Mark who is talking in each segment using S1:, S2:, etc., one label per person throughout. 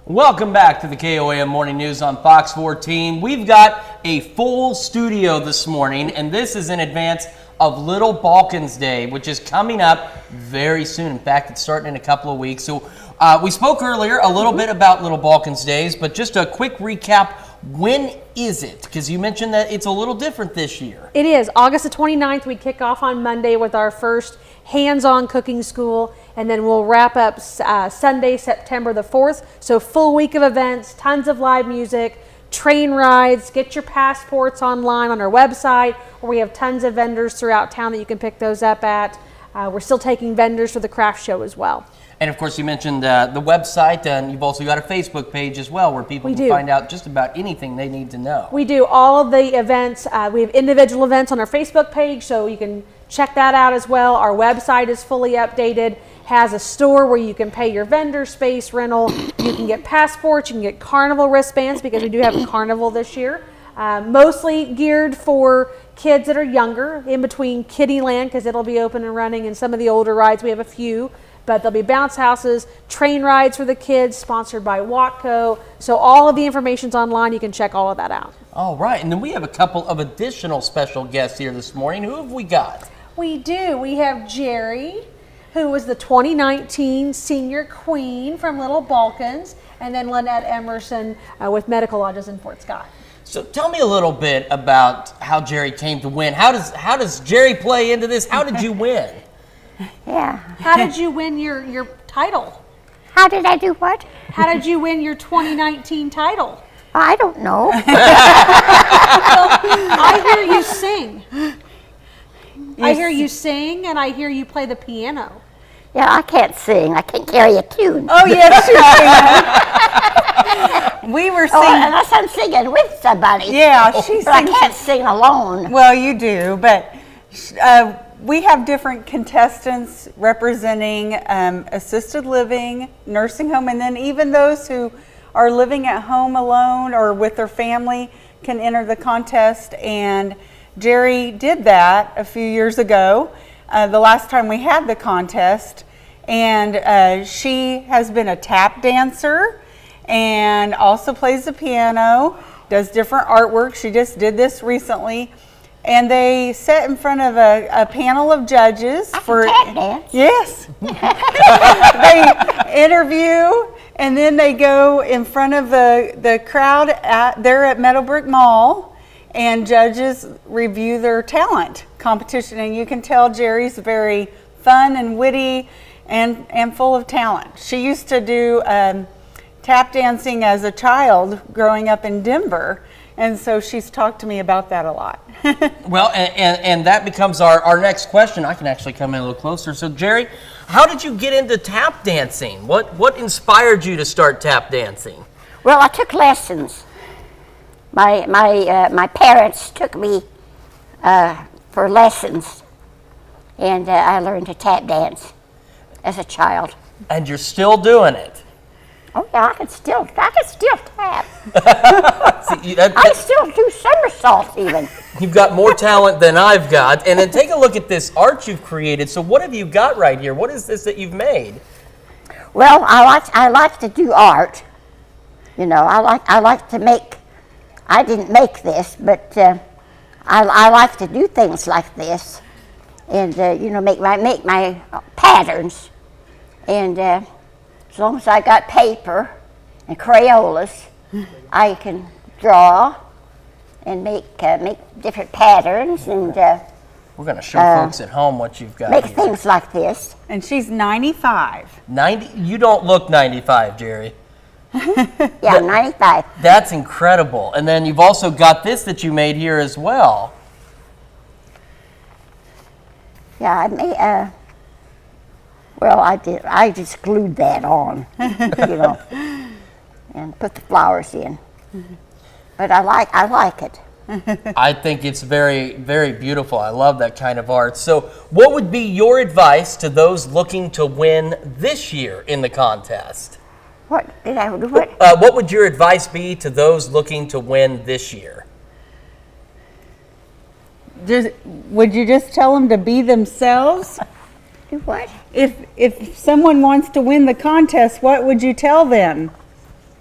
S1: Welcome back to the KOAM Morning News on Fox 14. We've got a full studio this morning, and this is in advance of Little Balkans Day, which is coming up very soon. In fact, it's starting in a couple of weeks. So we spoke earlier a little bit about Little Balkans Days, but just a quick recap. When is it? Because you mentioned that it's a little different this year.
S2: It is. August the 29th, we kick off on Monday with our first hands-on cooking school, and then we'll wrap up Sunday, September the 4th. So full week of events, tons of live music, train rides. Get your passports online on our website, where we have tons of vendors throughout town that you can pick those up at. We're still taking vendors for the craft show as well.
S1: And of course, you mentioned the website, and you've also got a Facebook page as well, where people can find out just about anything they need to know.
S2: We do all of the events. We have individual events on our Facebook page, so you can check that out as well. Our website is fully updated, has a store where you can pay your vendor space rental. You can get passports, you can get carnival wristbands, because we do have a carnival this year. Mostly geared for kids that are younger, in between Kiddieland, because it'll be open and running, and some of the older rides, we have a few. But there'll be bounce houses, train rides for the kids, sponsored by Watco. So all of the information's online. You can check all of that out.
S1: All right. And then we have a couple of additional special guests here this morning. Who have we got?
S2: We do. We have Jerry, who was the 2019 Senior Queen from Little Balkans, and then Lynette Emerson with Medical Lodges in Fort Scott.
S1: So tell me a little bit about how Jerry came to win. How does Jerry play into this? How did you win?
S3: Yeah.
S2: How did you win your title?
S3: How did I do what?
S2: How did you win your 2019 title?
S3: I don't know.
S2: Well, I hear you sing. I hear you sing, and I hear you play the piano.
S3: Yeah, I can't sing. I can't carry a tune.
S4: Oh, yes, you can. We were singing.
S3: Unless I'm singing with somebody.
S4: Yeah, she
S3: But I
S4: sings.
S3: can't sing alone.
S4: Well, you do, but we have different contestants representing assisted living, nursing home, and then even those who are living at home alone or with their family can enter the contest. And Jerry did that a few years ago, the last time we had the contest. And she has been a tap dancer and also plays the piano, does different artwork. She just did this recently. And they sat in front of a panel of judges
S3: for tap dance.
S4: Yes. They interview, and then they go in front of the crowd there at Meadowbrook Mall, and judges review their talent competition. And you can tell Jerry's very fun and witty and full of talent. She used to do tap dancing as a child growing up in Denver. And so she's talked to me about that a lot.
S1: Well, and that becomes our next question. I can actually come in a little closer. So, Jerry, how did you get into tap dancing? What inspired you to start tap dancing?
S3: Well, I took lessons. My parents took me for lessons, and I learned to tap dance as a child.
S1: And you're still doing it.
S3: Oh yeah, I can still tap.
S1: See,
S3: I still do somersaults even.
S1: You've got more talent than I've got. And then take a look at this art you've created. So what have you got right here? What is this that you've made?
S3: Well, I like to do art. You know, I like to make. I didn't make this, but I like to do things like this, and you know, make my patterns, and as long as I got paper and Crayolas, I can draw and make different patterns, and
S1: we're going to show folks at home what you've got
S3: make
S1: here.
S3: things like this.
S4: And she's 95.
S1: 90? You don't look 95, Jerry.
S3: Yeah, I'm 95.
S1: That's incredible. And then you've also got this that you made here as well.
S3: Yeah, I made. Well, I did. I just glued that on, you know, and put the flowers in. But I like it.
S1: I think it's very, very beautiful. I love that kind of art. So what would be your advice to those looking to win this year in the contest?
S3: What did I do? What?
S1: What would your advice be to those looking to win this year?
S4: Would you just tell them to be themselves?
S3: Do what?
S4: If someone wants to win the contest, what would you tell them?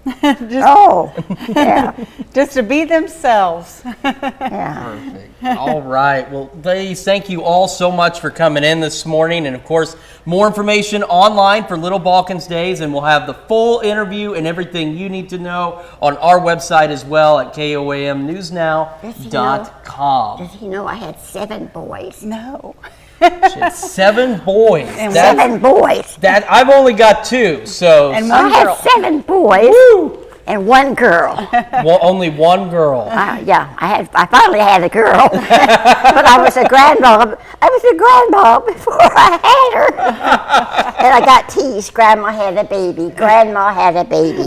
S3: Oh, yeah,
S4: just to be themselves.
S3: yeah.
S1: Perfect. All right. Well, ladies, thank you all so much for coming in this morning. And of course, more information online for Little Balkans Days. And we'll have the full interview and everything you need to know on our website as well at KOAMnewsnow.com.
S3: Does he know I had 7 boys?
S4: No.
S1: She had 7 boys.
S4: And
S1: That's-
S3: 7 boys.
S1: That I've only got 2, so
S4: And
S3: I
S4: one
S3: had
S4: girl.
S3: 7 boys and 1 girl.
S1: only one girl.
S3: Yeah, I finally had a girl, but I was a grandma. I was a grandma before I had her, and I got teased. Grandma had a baby. Grandma had a baby.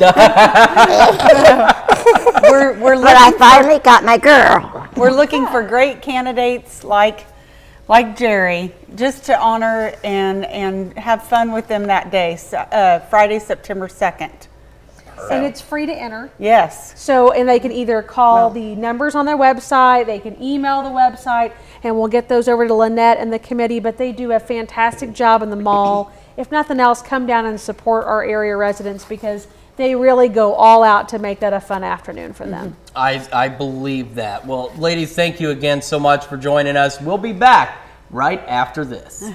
S4: We're
S3: But I
S4: looking
S3: finally got my girl.
S4: We're looking for great candidates like Jerry, just to honor and have fun with them that day, Friday, September 2nd.
S2: And it's free to enter.
S4: Yes.
S2: So, and they can either call the numbers on their website, they can email the website, and we'll get those over to Lynette and the committee. But they do a fantastic job in the mall. If nothing else, come down and support our area residents because they really go all out to make that a fun afternoon for them.
S1: I believe that. Well, ladies, thank you again so much for joining us. We'll be back right after this.